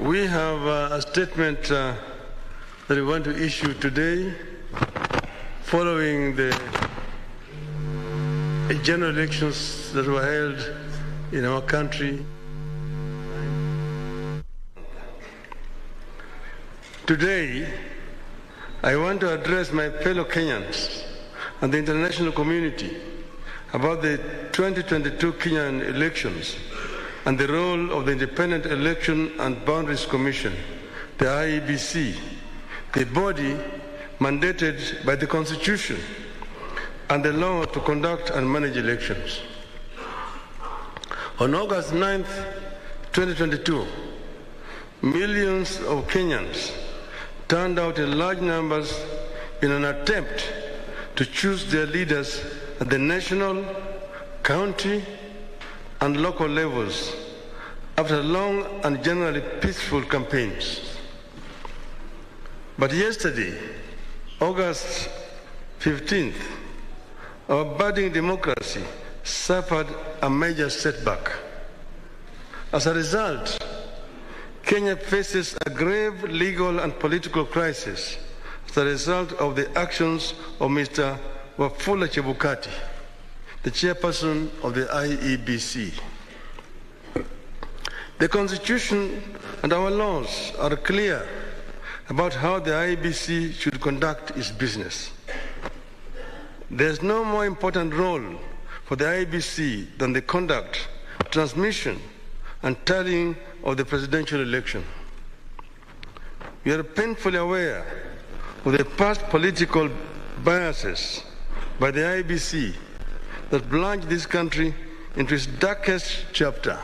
We have a statement that we want to issue today following the general elections that were held in our country. Today, I want to address my fellow Kenyans and the international community about the 2022 Kenyan elections and the role of the Independent Election and Boundaries Commission, the IEBC, the body mandated by the Constitution and the law to conduct and manage elections. On August 9th, 2022, millions of Kenyans turned out in large numbers in an attempt to choose their leaders at the national, county, and local levels after long and generally peaceful campaigns. But yesterday, August 15th, our budding democracy suffered a major setback. As a result, Kenya faces a grave legal and political crisis as a result of the actions of Mr. Wafula Chebukati, the chairperson of the IEBC. The Constitution and our laws are clear about how the IEBC should conduct its business. There is no more important role for the IEBC than the conduct, transmission, and tallying of the presidential election. We are painfully aware of the past political biases by the IEBC that plunged this country into its darkest chapter.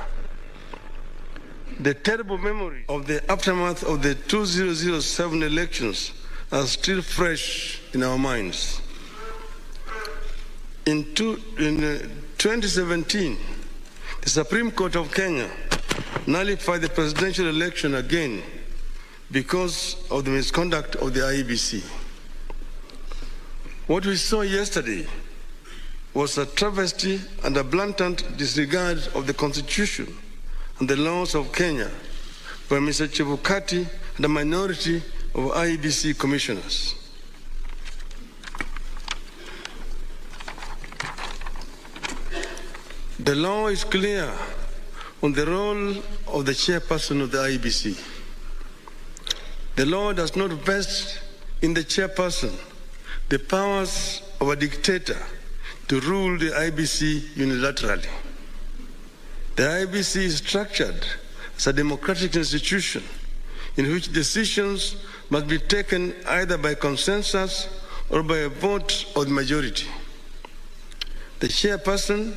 The terrible memory of the aftermath of the 2007 elections are still fresh in our minds. In 2017, the Supreme Court of Kenya nullified the presidential election again because of the misconduct of the IEBC. What we saw yesterday was a travesty and a blatant disregard of the Constitution and the laws of Kenya by Mr. Chebukati and a minority of IEBC commissioners. The law is clear on the role of the chairperson of the IEBC. The law does not vest in the chairperson the powers of a dictator to rule the IEBC unilaterally. The IEBC is structured as a democratic institution in which decisions must be taken either by consensus or by a vote of the majority. The chairperson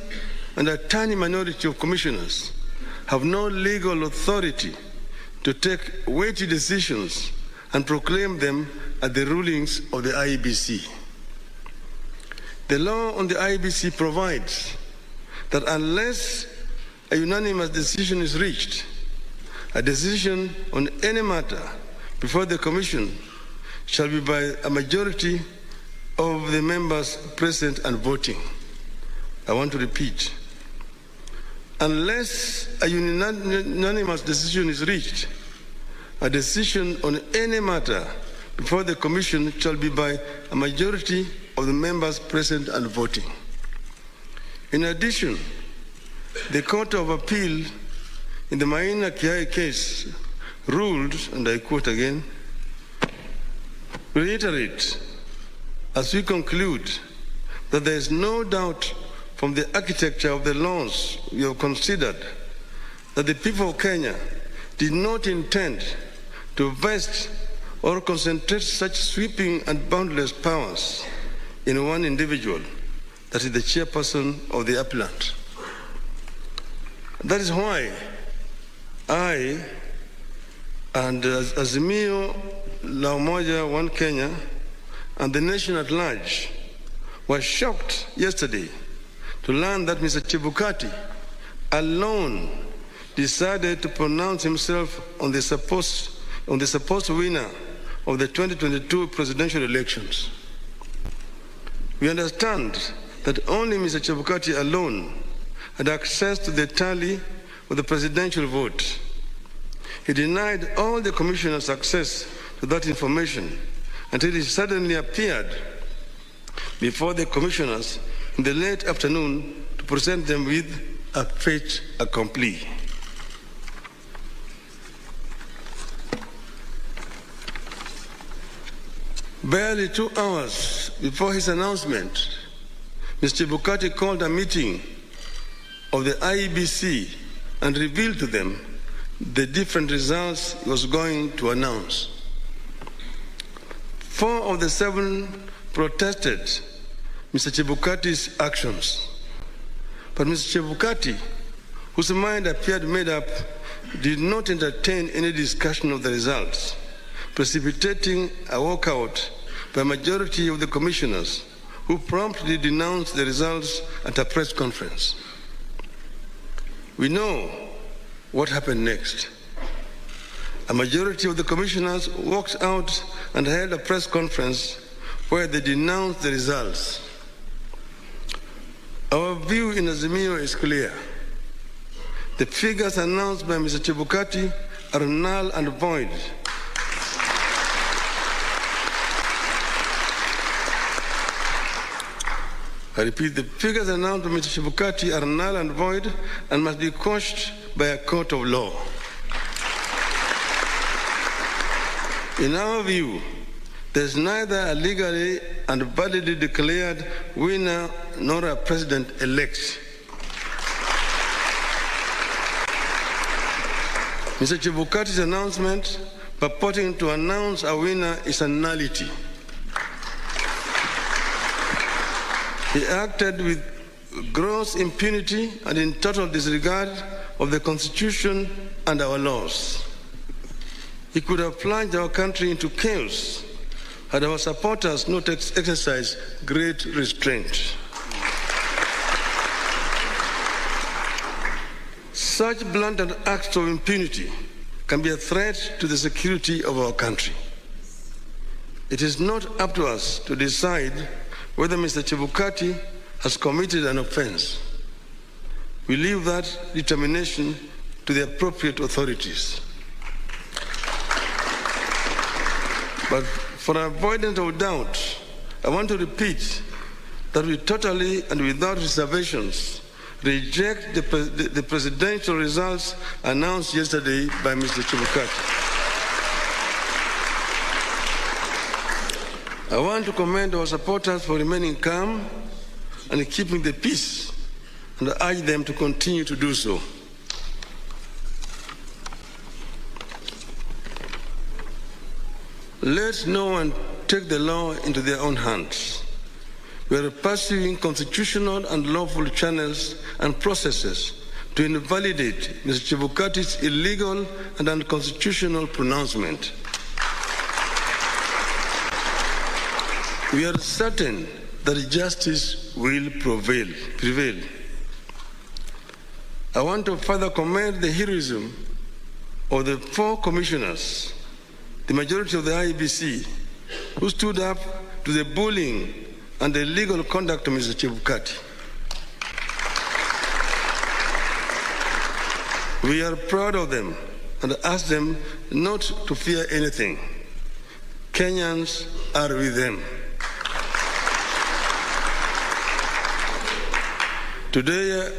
and a tiny minority of commissioners have no legal authority to take weighty decisions and proclaim them as the rulings of the IEBC. The law on the IEBC provides that unless a unanimous decision is reached, a decision on any matter before the Commission shall be by a majority of the members present and voting. I want to repeat. Unless a unanimous decision is reached, a decision on any matter before the Commission shall be by a majority of the members present and voting. In addition, the Court of Appeal in the Maina Kiai case ruled, and I quote again, reiterate, as we conclude, that there is no doubt from the architecture of the laws we have considered that the people of Kenya did not intend to vest or concentrate such sweeping and boundless powers in one individual, that is the chairperson of the appellant. That is why I and Azimio La Umoja One Kenya and the nation at large were shocked yesterday to learn that Mr. Chebukati alone decided to pronounce himself on the supposed winner of the 2022 presidential elections. We understand that only Mr. Chebukati alone had access to the tally of the presidential vote. He denied all the commissioners access to that information until he suddenly appeared before the commissioners in the late afternoon to present them with a fait accompli. Barely 2 hours before his announcement, Mr. Chebukati called a meeting of the IEBC and revealed to them the different results he was going to announce. 4 of the 7 protested Mr. Chebukati's actions. But Mr. Chebukati, whose mind appeared made up, did not entertain any discussion of the results, precipitating a walkout by a majority of the commissioners who promptly denounced the results at a press conference. We know what happened next. A majority of the commissioners walked out and held a press conference where they denounced the results. Our view in Azimio is clear. The figures announced by Mr. Chebukati are null and void. I repeat, the figures announced by Mr. Chebukati are null and void and must be quashed by a court of law. In our view, there is neither a legally and validly declared winner nor a president-elect. Mr. Chebukati's announcement purporting to announce a winner is a nullity. He acted with gross impunity and in total disregard of the Constitution and our laws. He could have plunged our country into chaos had our supporters not exercised great restraint. Such blatant acts of impunity can be a threat to the security of our country. It is not up to us to decide whether Mr. Chebukati has committed an offense. We leave that determination to the appropriate authorities. But for avoidance of doubt, I want to repeat that we totally and without reservations reject the presidential results announced yesterday by Mr. Chebukati. I want to commend our supporters for remaining calm and keeping the peace, and I urge them to continue to do so. Let no one take the law into their own hands. We are pursuing constitutional and lawful channels and processes to invalidate Mr. Chebukati's illegal and unconstitutional pronouncement. We are certain that justice will prevail. I want to further commend the heroism of the 4 commissioners, the majority of the IEBC, who stood up to the bullying and the illegal conduct of Mr. Chebukati. We are proud of them and ask them not to fear anything. Kenyans are with them. Today,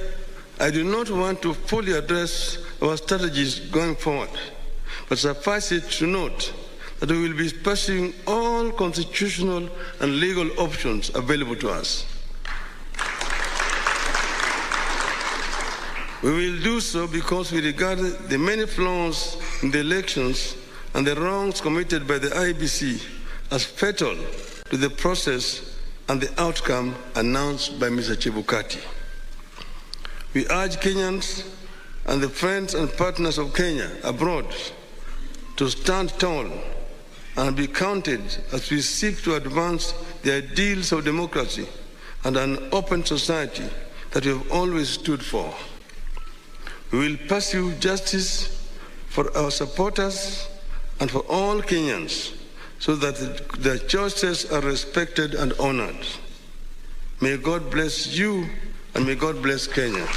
I do not want to fully address our strategies going forward, but suffice it to note that we will be pursuing all constitutional and legal options available to us. We will do so because we regard the many flaws in the elections and the wrongs committed by the IEBC as fatal to the process and the outcome announced by Mr. Chebukati. We urge Kenyans and the friends and partners of Kenya abroad to stand tall and be counted as we seek to advance the ideals of democracy and an open society that we have always stood for. We will pursue justice for our supporters and for all Kenyans so that their choices are respected and honored. May God bless you and may God bless Kenya.